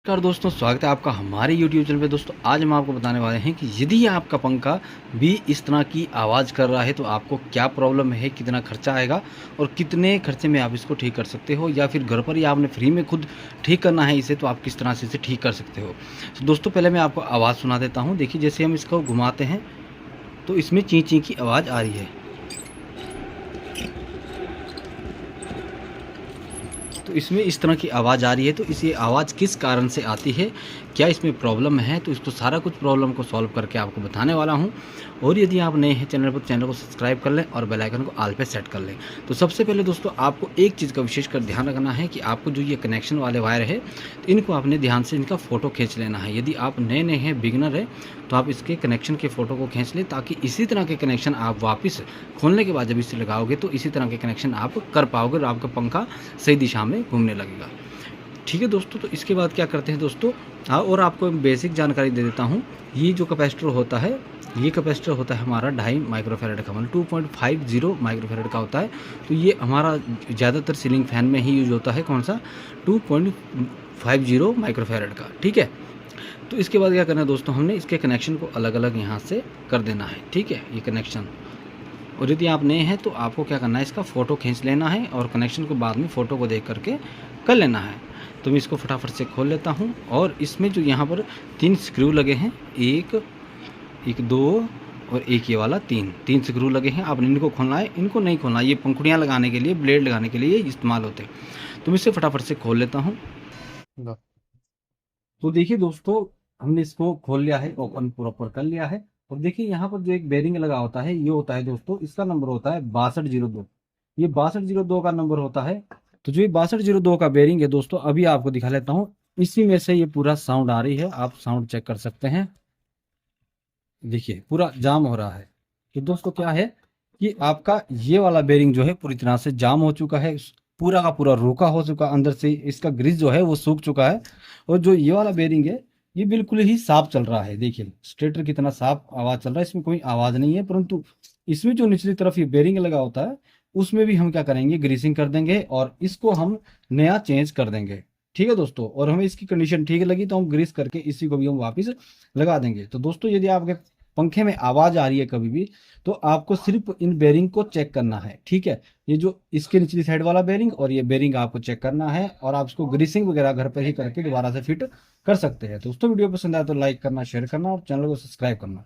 नमस्कार दोस्तों, स्वागत है आपका हमारे YouTube चैनल पे। दोस्तों आज हम आपको बताने वाले हैं कि यदि आपका पंखा भी इस तरह की आवाज़ कर रहा है तो आपको क्या प्रॉब्लम है, कितना खर्चा आएगा और कितने खर्चे में आप इसको ठीक कर सकते हो, या फिर घर पर ही आपने फ्री में खुद ठीक करना है इसे, तो आप किस तरह से इसे ठीक कर सकते हो। तो दोस्तों पहले मैं आपको आवाज़ सुना देता हूँ। देखिए, जैसे हम इसको घुमाते हैं तो इसमें ची ची की आवाज़ आ रही है। तो इसमें इस तरह की आवाज़ आ रही है, तो इस आवाज़ किस कारण से आती है, क्या इसमें प्रॉब्लम है, तो इसको सारा कुछ प्रॉब्लम को सॉल्व करके आपको बताने वाला हूँ। और यदि आप नए हैं चैनल पर, चैनल को सब्सक्राइब कर लें और बेल आइकन को ऑल पे सेट कर लें। तो सबसे पहले दोस्तों आपको एक चीज़ का विशेष कर ध्यान रखना है कि आपको जो ये कनेक्शन वाले वायर है, तो इनको आपने ध्यान से इनका फ़ोटो खींच लेना है। यदि आप नए नए हैं, बिगिनर है, तो आप इसके कनेक्शन के फ़ोटो को खींच लें, ताकि इसी तरह के कनेक्शन आप वापस खोलने के बाद जब इसे लगाओगे तो इसी तरह के कनेक्शन आप कर पाओगे और आपका पंखा सही दिशा में घूमने लगेगा। ठीक है दोस्तों, तो इसके बाद क्या करते हैं दोस्तों, हाँ, और आपको बेसिक जानकारी दे देता हूँ। ये जो कैपेसिटर होता है, ये कैपेसिटर होता है हमारा 2.5 माइक्रोफैरड का, मतलब 2.50 माइक्रोफैरड का होता है। तो ये हमारा ज़्यादातर सीलिंग फैन में ही यूज होता है। कौन सा? 2.50 माइक्रोफैरड का। ठीक है, तो इसके बाद क्या करना है दोस्तों, हमने इसके कनेक्शन को अलग अलग यहाँ से कर देना है। ठीक है, ये कनेक्शन। और यदि आप नए हैं तो आपको क्या करना है, इसका फ़ोटो खींच लेना है और कनेक्शन को बाद में फ़ोटो को देख करके कर लेना है। तो मैं इसको फटाफट से खोल लेता हूँ। और इसमें जो यहाँ पर 3 स्क्रू लगे हैं, एक 2 और एक ये वाला 3 स्क्रू लगे हैं। आपने इनको खोलना है, इनको नहीं खोलना। ये पंखुड़ियाँ लगाने के लिए, ब्लेड लगाने के लिए इस्तेमाल होते हैं। तो मैं इसे फटाफट से खोल लेता हूँ। तो देखिए दोस्तों, हमने इसको खोल लिया है, ओपन प्रॉपर कर लिया है। और देखिए यहाँ पर जो एक बेरिंग लगा होता है, ये होता है दोस्तों, इसका नंबर होता है 6202। ये 6202 का नंबर होता है। तो जो ये 6202 का बेरिंग है दोस्तों, अभी आपको दिखा लेता हूँ। इसी में से ये पूरा साउंड आ रही है, आप साउंड चेक कर सकते हैं। देखिए पूरा जाम हो रहा है। तो दोस्तों क्या है कि आपका ये वाला बेरिंग जो है पूरी तरह से जाम हो चुका है, पूरा का पूरा रोका हो चुका, अंदर से इसका ग्रीस जो है वो सूख चुका है। और जो ये वाला बेरिंग है, ये बिल्कुल ही साफ चल रहा है। देखिए स्टेटर कितना साफ आवाज चल रहा है, इसमें कोई आवाज नहीं है। परंतु इसमें जो निचली तरफ ये बेरिंग लगा होता है, उसमें भी हम क्या करेंगे, ग्रीसिंग कर देंगे और इसको हम नया चेंज कर देंगे। ठीक है दोस्तों, और हमें इसकी कंडीशन ठीक लगी तो हम ग्रीस करके इसी को भी हम वापस लगा देंगे। तो दोस्तों यदि आपके पंखे में आवाज आ रही है कभी भी, तो आपको सिर्फ इन बेरिंग को चेक करना है। ठीक है, ये जो इसके निचली साइड वाला बेरिंग और ये बेरिंग आपको चेक करना है, और आप इसको ग्रीसिंग वगैरह घर पर ही करके दोबारा से फिट कर सकते हैं। दोस्तों वीडियो पसंद आया तो लाइक करना, शेयर करना और चैनल को सब्सक्राइब करना।